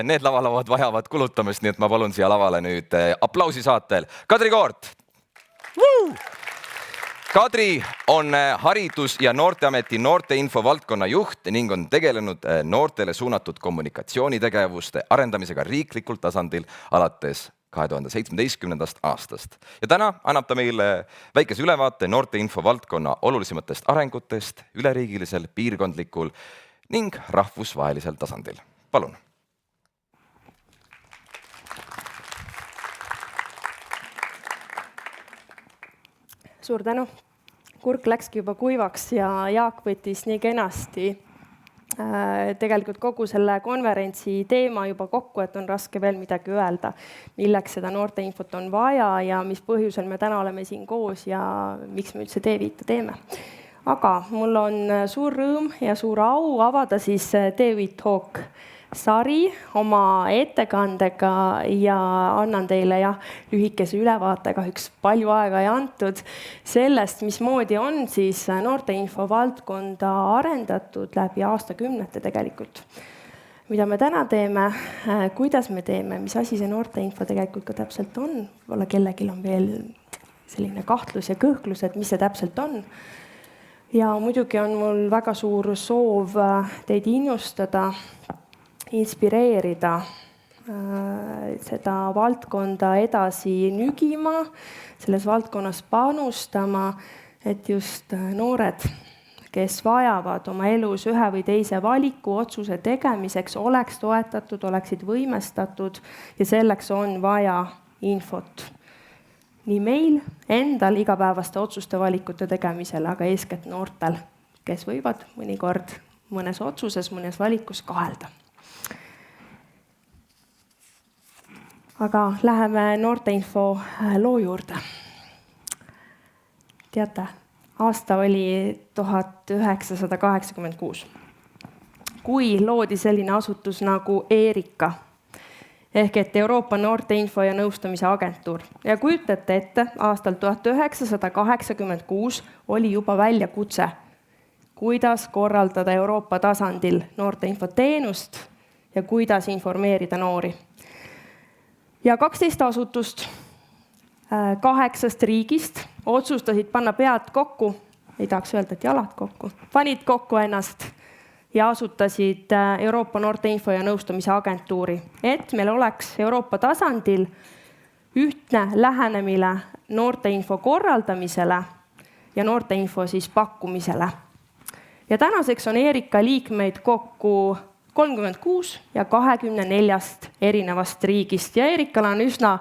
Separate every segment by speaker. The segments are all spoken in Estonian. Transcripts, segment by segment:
Speaker 1: Need lavalauad vajavad kulutamist, nii et ma palun siia lavale nüüd aplausi saatel Kadri Koort. Kadri on Haridus- ja Noorteameti noorteinfo valdkonna juht ning on tegelenud noortele suunatud kommunikatsioonitegevuste arendamisega riiklikul tasandil alates 2017. aastast. Ja täna annab ta meile väikese ülevaate noorteinfo valdkonna olulisematest arengutest üleriigilisel, piirkondlikul ning rahvusvahelisel tasandil. Palun.
Speaker 2: Suur tänu. Kurk läkski juba kuivaks ja Jaak võttis nii kenasti tegelikult kogu selle konverentsi teema juba kokku, et on raske veel midagi öelda, milleks seda noorteinfot on vaja ja mis põhjusel me täna oleme siin koos ja miks me üldse T5 teeme. Aga mul on suur rõõm ja suur au avada siis T5 Talk sari oma ettekandega ja annan teile lühikese ülevaate, kahjuks palju aega ei antud, sellest, mismoodi on siis noorteinfo valdkonda arendatud läbi aastakümnete tegelikult. Mida me täna teeme, kuidas me teeme, mis asi see noorteinfo tegelikult ka täpselt on, võib-olla kellelgi on veel selline kahtlus ja kõhklus, et mis see täpselt on. Ja muidugi on mul väga suur soov teid innustada, inspireerida seda valdkonda edasi nügima, selles valdkonnas panustama, et just noored, kes vajavad oma elus ühe või teise valiku otsuse tegemiseks, oleks toetatud, oleksid võimestatud ja selleks on vaja infot. Nii meil endal igapäevaste otsuste valikute tegemisel, aga eeskätt noortel, kes võivad mõnikord mõnes otsuses, mõnes valikus kahelda. Aga läheme noorteinfo loo juurde. Teate, aasta oli 1986, kui loodi selline asutus nagu ERICA, ehk et Euroopa noorteinfo ja nõustamise agentuur. Ja kujutate ette, aastal 1986 oli juba väljakutse, kuidas korraldada Euroopa tasandil noorteinfoteenust ja kuidas informeerida noori. Ja 12 asutust 8 riigist otsustasid panna pead kokku, ei tahaks öelda, et jalad kokku, panid kokku ennast ja asutasid Euroopa noorteinfo ja nõustamise agentuuri, et meil oleks Euroopa tasandil ühtne lähenemine noorteinfo korraldamisele ja noorteinfo siis pakkumisele. Ja tänaseks on ERICA liikmeid kokku 36 ja 24 erinevast riigist ja ERICAl on üsna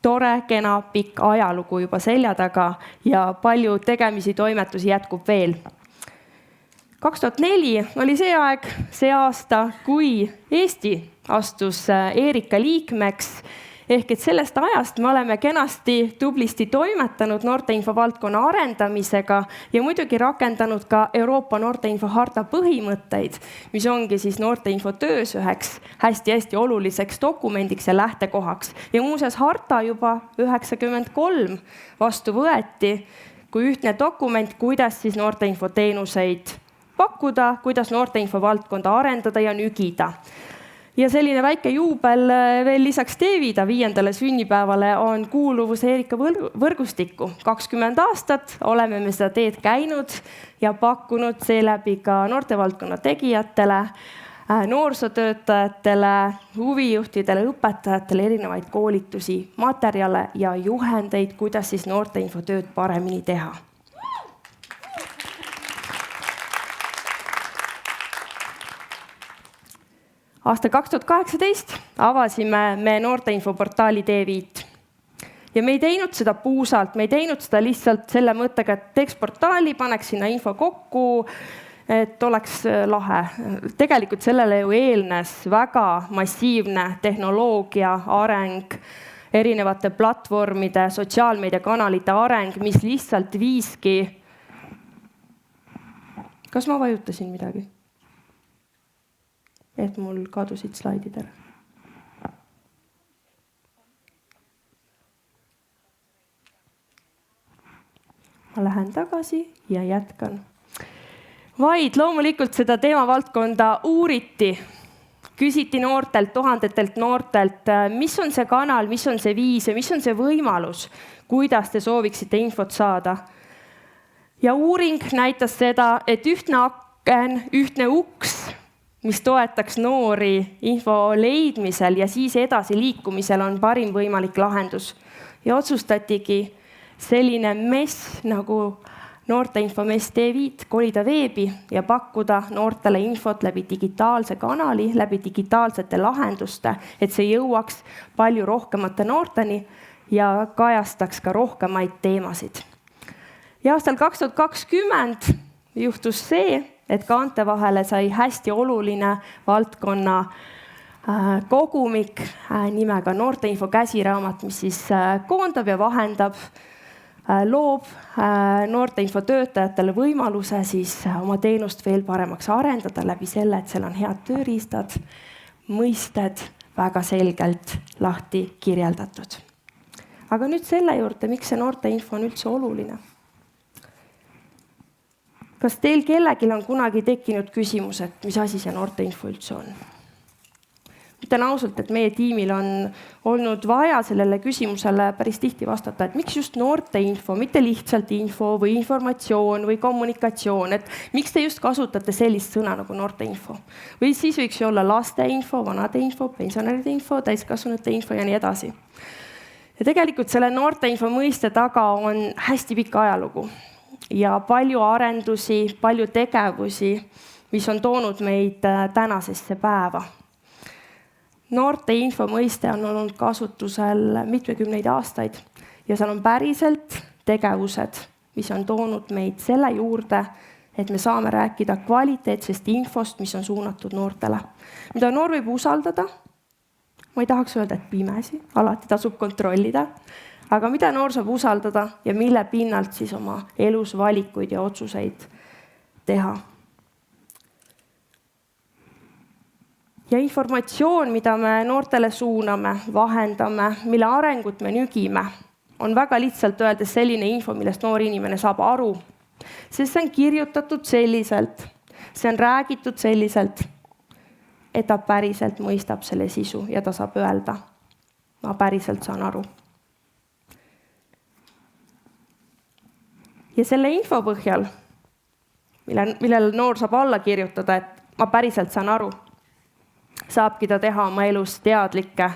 Speaker 2: tore, kena, pikk ajalugu juba selja taga ja palju tegemisi, toimetusi jätkub veel. 2004 oli see aeg, see aasta, kui Eesti astus ERICA liikmeks, ehk et sellest ajast me oleme kenasti tublisti toimetanud noorteinfo valdkonna arendamisega ja muidugi rakendanud ka Euroopa noorteinfo harta põhimõtteid, mis ongi siis noorteinfo töös üheks hästi-hästi oluliseks dokumendiks ja lähtekohaks. Ja muuseas harta juba 1993 vastu võeti kui ühtne dokument, kuidas siis noorteinfo teenuseid pakkuda, kuidas noorteinfo valdkonda arendada ja nügida. Ja selline väike juubel veel lisaks T5 5. sünnipäevale on kuuluvus ERICA võrgustikku. 20 aastat oleme me seda teed käinud ja pakkunud seeläbi ka noortevaldkonna tegijatele, noorsootöötajatele, huvijuhtidele, õpetajatele erinevaid koolitusi, materjale ja juhendeid, kuidas siis noorteinfo tööd paremini teha. Aasta 2018 avasime me noorteinfoportaali T5 ja me ei teinud seda puusalt, me ei teinud seda lihtsalt selle mõttega, et teeks portaali, paneks sinna info kokku, et oleks lahe. Tegelikult sellele ju eelnes väga massiivne tehnoloogia areng, erinevate platvormide, sotsiaalmeediakanalite areng, mis lihtsalt viiski. Kas ma vajutasin midagi? Et mul kadusid slaidid ära. Ma lähen tagasi ja jätkan. Vaid loomulikult seda teemavaldkonda uuriti küsiti noortelt, tuhandetelt noortelt, mis on see kanal, mis on see viis ja mis on see võimalus, kuidas te sooviksite infot saada. Ja uuring näitas seda, et ühtne aken, ühtne uks, mis toetaks noori info leidmisel ja siis edasi liikumisel on parim võimalik lahendus. Ja otsustatigi selline mess nagu noorteinfomess T5 kolida veebi ja pakkuda noortele infot läbi digitaalse kanali, läbi digitaalsete lahenduste, et see jõuaks palju rohkemate noorteni ja kajastaks ka rohkemaid teemasid. Ja aastal 2020 juhtus see, et kaante vahele sai hästi oluline valdkonna kogumik nimega Noorteinfo käsiraamat, mis siis koondab ja vahendab, loob noorteinfo töötajatele võimaluse siis oma teenust veel paremaks arendada läbi selle, et seal on head tööriistad, mõisted väga selgelt lahti kirjeldatud. Aga nüüd selle juurde, miks see noorteinfo on üldse oluline? Kas teil kellelgi on kunagi tekkinud küsimus, et mis asi see noorteinfo üldse on? Ütlen ausalt, et meie tiimil on olnud vaja sellele küsimusele päris tihti vastata, et miks just noorteinfo, mitte lihtsalt info või informatsioon või kommunikatsioon, et miks te just kasutate sellist sõna nagu noorteinfo? Või siis võiks ju olla lasteinfo, vanade info, pensionäride info, täiskasvanute info ja nii edasi. Ja tegelikult selle noorteinfo mõiste taga on hästi pikk ajalugu. Ja palju arendusi, palju tegevusi, mis on toonud meid tänasesse päeva. Noorteinfo mõiste on olnud kasutusel mitmekümneid aastaid ja seal on päriselt tegevused, mis on toonud meid selle juurde, et me saame rääkida kvaliteetsest infost, mis on suunatud noortele. Mida noor võib usaldada, ma ei tahaks öelda, et pimesi, alati tasub kontrollida, aga mida noor saab usaldada ja mille pinnalt siis oma elus valikuid ja otsuseid teha. Ja informatsioon, mida me noortele suuname, vahendame, mille arengut me nügime, on väga lihtsalt öeldes selline info, millest noor inimene saab aru. Sest see on kirjutatud selliselt, see on räägitud selliselt, et ta päriselt mõistab selle sisu ja ta saab öelda, ma päriselt saan aru. Ja selle info põhjal, millele noor saab alla kirjutada, et ma päriselt saan aru, saabki ta teha oma elus teadlikke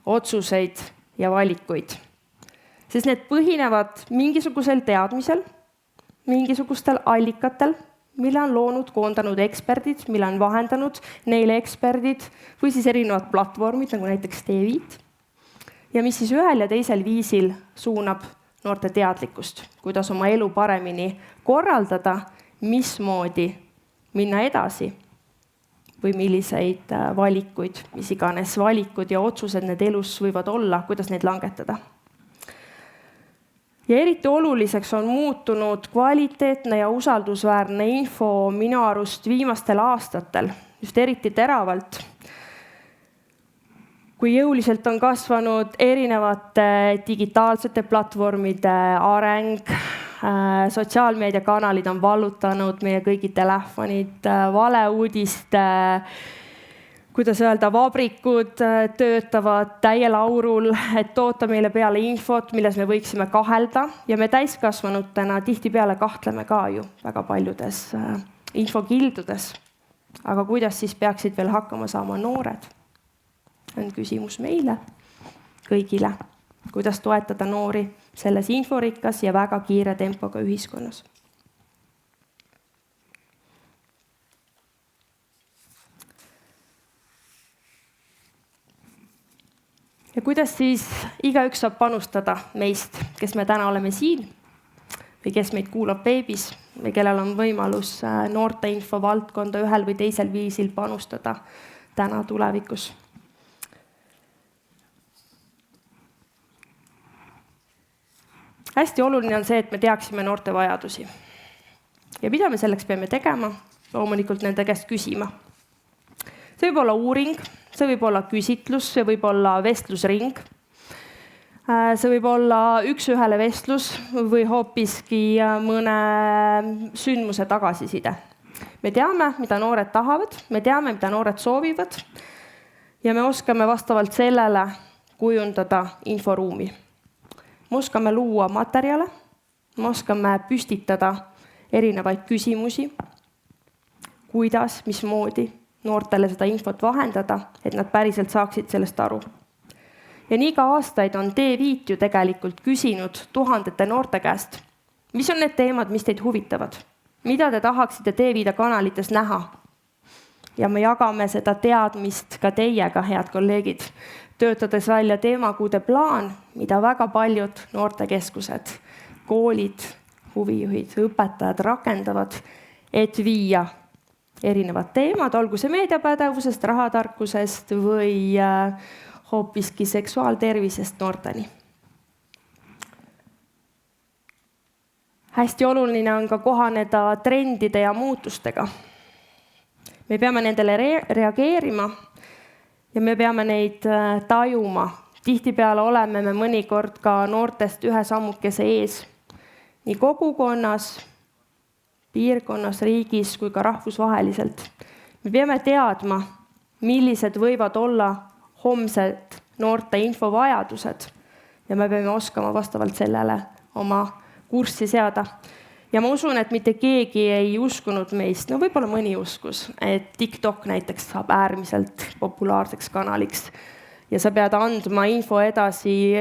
Speaker 2: otsuseid ja valikuid. Sest need põhinevad mingisugusel teadmisel, mingisugustel allikatel, mille on loonud, koondanud eksperdid, mille on vahendanud neile eksperdid või siis erinevad platvormid, nagu näiteks T5. Ja mis siis ühel ja teisel viisil suunab noorte teadlikkust, kuidas oma elu paremini korraldada, mismoodi minna edasi või milliseid valikuid, mis iganes valikud ja otsused need elus võivad olla, kuidas neid langetada. Ja eriti oluliseks on muutunud kvaliteetne ja usaldusväärne info minu arust viimastel aastatel, just eriti teravalt. Kui jõuliselt on kasvanud erinevate digitaalsete platvormide areng, sotsiaalmeediakanalid on vallutanud meie kõigi telefonid, valeuudiste, kuidas öelda, vabrikud töötavad täiel aurul, et toota meile peale infot, milles me võiksime kahelda ja me täiskasvanutena tihtipeale kahtleme ka ju väga paljudes infokildudes. Aga kuidas siis peaksid veel hakkama saama noored? On küsimus meile, kõigile, kuidas toetada noori selles inforikkas ja väga kiire tempoga ühiskonnas. Ja kuidas siis igaüks saab panustada meist, kes me täna oleme siin või kes meid kuulab veebis või kellel on võimalus noorteinfo valdkonda ühel või teisel viisil panustada täna tulevikus. Hästi oluline on see, et me teaksime noorte vajadusi. Ja mida me selleks peame tegema? Loomulikult nende käest küsima. See võib olla uuring, see võib olla küsitlus, see võib olla vestlusring. See võib olla üks-ühele vestlus või hoopiski mõne sündmuse tagasiside. Me teame, mida noored tahavad, me teame, mida noored soovivad. ja me oskame vastavalt sellele kujundada inforuumi. Me oskame luua materjale, me oskame püstitada erinevaid küsimusi, kuidas, mismoodi noortele seda infot vahendada, et nad päriselt saaksid sellest aru. Ja nii ka aastaid on T5 ju tegelikult küsinud tuhandete noorte käest, mis on need teemad, mis teid huvitavad, mida te tahaksite T5 kanalites näha. Ja me jagame seda teadmist ka teiega, head kolleegid, töötades välja teemakuude plaan, mida väga paljud noortekeskused, koolid, huvijuhid, õpetajad rakendavad, et viia erinevad teemad, olgu see meediapädevusest, rahatarkusest või hoopiski seksuaaltervisest noorteni. Hästi oluline on ka kohaneda trendide ja muutustega. Me peame nendele reageerima ja me peame neid tajuma. Tihtipeale oleme me mõnikord ka noortest ühe sammukese ees. Nii kogukonnas, piirkonnas, riigis kui ka rahvusvaheliselt. Me peame teadma, millised võivad olla homsed noorte infovajadused ja me peame oskama vastavalt sellele oma kurssi seada. Ja ma usun, et mitte keegi ei uskunud meist, no võib-olla mõni uskus, et TikTok näiteks saab äärmiselt populaarseks kanaliks ja sa pead andma info edasi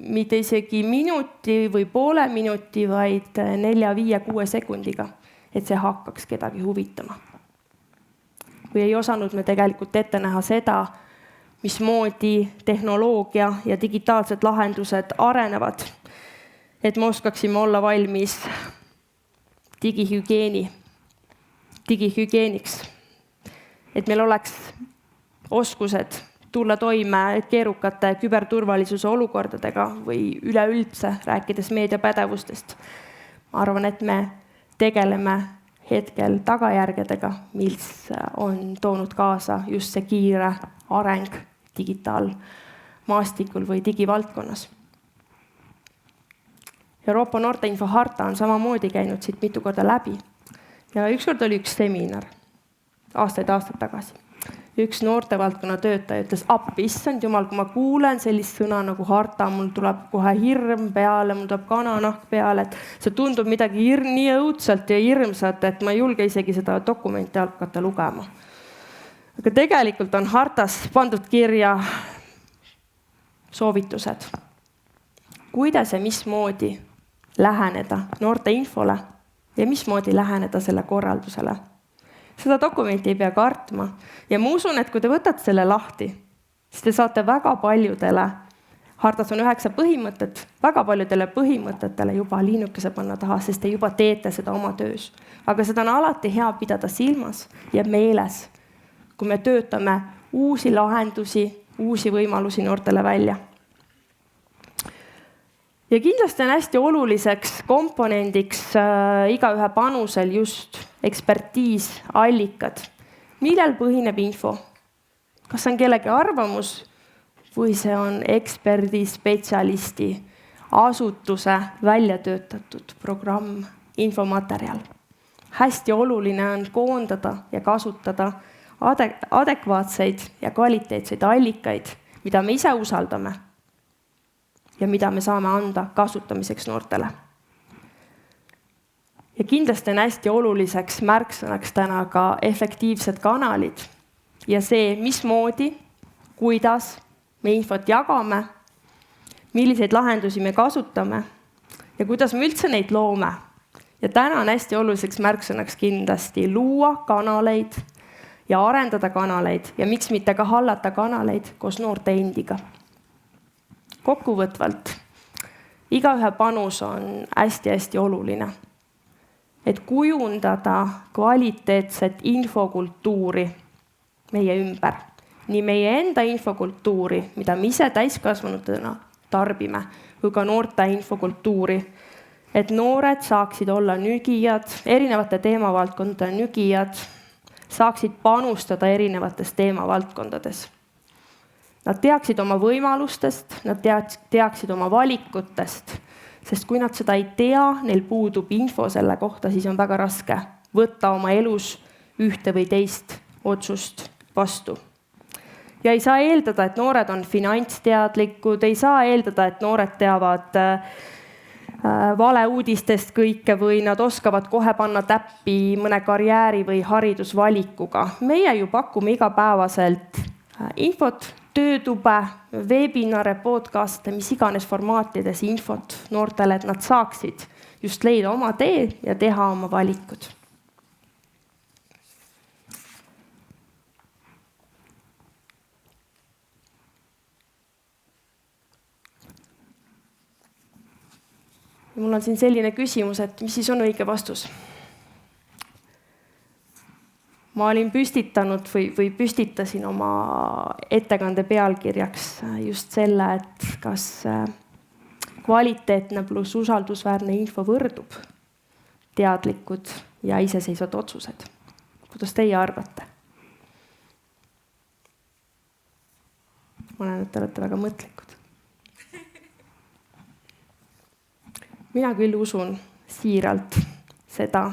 Speaker 2: mitte isegi minuti või poole minuti, vaid 4, 5, 6 sekundiga, et see hakkaks kedagi huvitama. Või ei osanud me tegelikult ette näha seda, mismoodi tehnoloogia ja digitaalsed lahendused arenevad, et me oskaksime olla valmis digihügieeniks, et meil oleks oskused tulla toime keerukate küberturvalisuse olukordadega või üleüldse rääkides meediapädevustest. Ma arvan, et me tegeleme hetkel tagajärgedega, mis on toonud kaasa just see kiire areng digitaalmaastikul või digivaldkonnas. Euroopa noorteinfo harta on samamoodi käinud siit mitu korda läbi. Ja ükskord oli üks seminar, aastaid tagasi. Üks noortevaldkonna töötaja ütles, appi, issand jumal, kui ma kuulen sellist sõna nagu harta, mul tuleb kohe hirm peale, mul tuleb kananahk peale, et see tundub midagi nii õudselt ja hirmsat, et ma ei julge isegi seda dokumenti hakata lugema. Aga tegelikult on hartas pandud kirja soovitused. Kuidas ja mismoodi läheneda noorte infole ja mismoodi läheneda selle korraldusele. Seda dokumenti ei pea kartma ja ma usun, et kui te võtate selle lahti, siis te saate väga paljudele, hartas on 9 põhimõtet, väga paljudele põhimõtetele juba liinukese panna taha, sest te juba teete seda oma töös. Aga seda on alati hea pidada silmas ja meeles, kui me töötame uusi lahendusi, uusi võimalusi noortele välja. Ja kindlasti on hästi oluliseks komponendiks igaühe panusel just ekspertiis, allikad. Millel põhineb info? Kas on kellegi arvamus või see on eksperdi, spetsialisti, asutuse välja töötatud programm, infomaterjal? Hästi oluline on koondada ja kasutada adekvaatseid ja kvaliteetseid allikaid, mida me ise usaldame ja mida me saame anda kasutamiseks noortele. Ja kindlasti on hästi oluliseks märksõnaks täna ka efektiivsed kanalid ja see, mismoodi, kuidas me infot jagame, milliseid lahendusi me kasutame ja kuidas me üldse neid loome. Ja täna on hästi oluliseks märksõnaks kindlasti luua kanaleid ja arendada kanaleid ja miks mitte ka hallata kanaleid koos noorte endiga. Kokkuvõtvalt, igaühe panus on hästi-hästi oluline, et kujundada kvaliteetset infokultuuri meie ümber. Nii meie enda infokultuuri, mida me ise täiskasvanutena tarbime, kui ka noorte infokultuuri, et noored saaksid olla nügijad, erinevate teemavaldkondade nügijad, saaksid panustada erinevates teemavaldkondades. Nad teaksid oma võimalustest, nad teaksid oma valikutest, sest kui nad seda ei tea, neil puudub info selle kohta, siis on väga raske võtta oma elus ühte või teist otsust vastu. Ja ei saa eeldada, et noored on finantsteadlikud, ei saa eeldada, et noored teavad valeuudistest kõike või nad oskavad kohe panna täppi mõne karjääri või haridusvalikuga. Meie ju pakume igapäevaselt infot, töötube, webinare, podcaste, mis iganes formaatides infot noortele, et nad saaksid just leida oma tee ja teha oma valikud. Ja mul on siin selline küsimus, et mis siis on õige vastus? Ma olin püstitanud või püstitasin oma ettekande pealkirjaks just selle, et kas kvaliteetne pluss usaldusväärne info võrdub teadlikud ja iseseisvad otsused. Kuidas teie arvate? Ma näen, et te olete väga mõtlikud. Mina küll usun siiralt seda,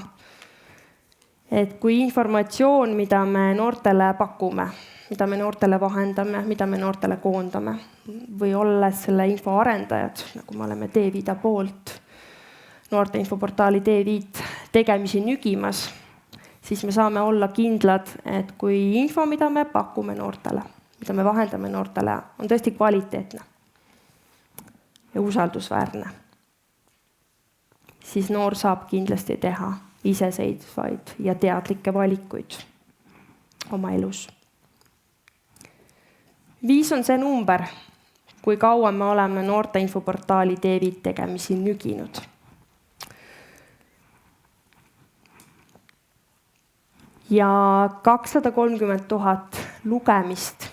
Speaker 2: et kui informatsioon, mida me noortele pakume, mida me noortele vahendame, mida me noortele koondame või olles selle info arendajad, nagu me oleme D-Vida poolt, noorte infoportaali D-Viit tegemisi nügimas, siis me saame olla kindlad, et kui info, mida me pakume noortele, mida me vahendame noortele, on tõesti kvaliteetne ja usaldusväärne, siis noor saab kindlasti teha iseseisvaid ja teadlikke valikuid oma elus. 5 on see number, kui kaua me oleme noorte infoportaali D-Viit tegemisi nüginud. Ja 230 000 lugemist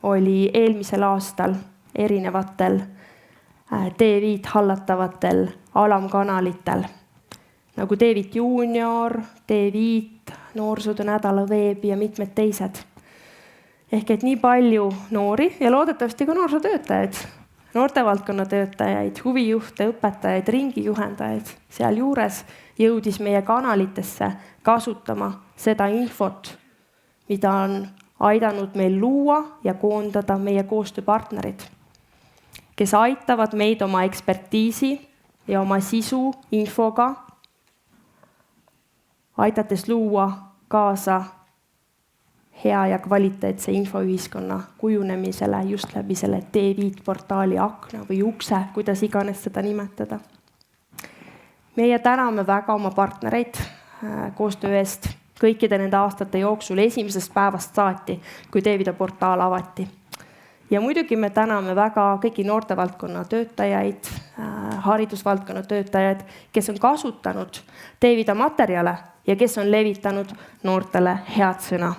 Speaker 2: oli eelmisel aastal erinevatel D-Viit hallatavatel alamkanalitel, nagu D-Viit Junior, D-Viit, Noorsootöö nädala veeb ja mitmed teised. Ehk et nii palju noori ja loodetavasti ka noorsootöötajaid, noortevaldkonna töötajaid, huvijuhte, õpetajaid, ringijuhendajaid sealjuures jõudis meie kanalitesse kasutama seda infot, mida on aidanud meil luua ja koondada meie koostööpartnerid, kes aitavad meid oma ekspertiisi ja oma sisu infoga, aidates luua kaasa hea ja kvaliteetse infoühiskonna kujunemisele just läbi selle D-Viit portaali akna või ukse, kuidas iganes seda nimetada. Meie täname väga oma partnereid koostöö eest kõikide nende aastate jooksul esimesest päevast saati, kui D-Vida portaal avati. Ja muidugi me täname väga kõiki noortevaldkonna töötajaid, haridusvaldkonna töötajaid, kes on kasutanud D-Vida materjale ja kes on levitanud noortele head sõna.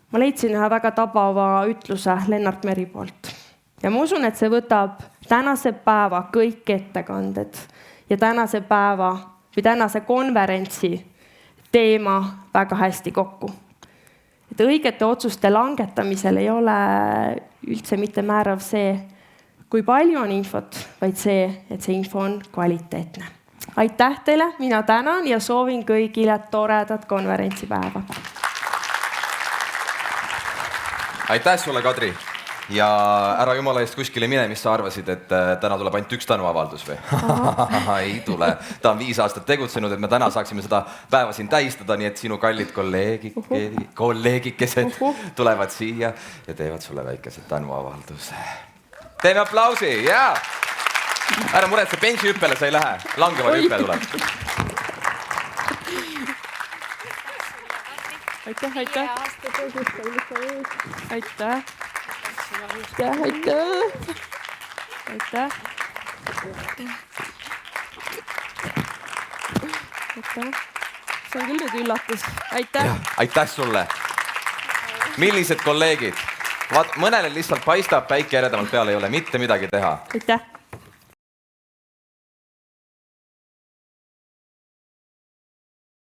Speaker 2: Ma leidsin ühe väga tabava ütluse Lennart Meri poolt. Ja ma usun, et see võtab tänase päeva kõik ettekanded ja tänase päeva või tänase konverentsi teema väga hästi kokku. Et õigete otsuste langetamisel ei ole üldse mitte määrav see, kui palju on infot, vaid see, et see info on kvaliteetne. Aitäh teile, mina tänan ja soovin kõigile toredat konverentsipäeva.
Speaker 1: Aitäh sulle, Kadri! Ja ära jumala eest kuskile mine, mis sa arvasid, et täna tuleb ainult üks tänuavaldus või? Ei tule. Ta on 5 aastat tegutsenud, et me täna saaksime seda päeva siin tähistada, nii et sinu kallid kolleegikesed tulevad siia ja teevad sulle väikesed tänuavalduse. Teeme aplausi, jaa! Ära muretse, bensihüppele sa ei lähe, langevale hüppe tuleb.
Speaker 2: Aitäh, aitäh. Aitäh. Aitäh, aitäh. Aitäh. See on küll nüüd üllatus. Aitäh.
Speaker 1: Aitäh sulle. Millised kolleegid? Mõnele lihtsalt paistab päike eredamalt peale, ei ole mitte midagi teha.
Speaker 2: Aitäh.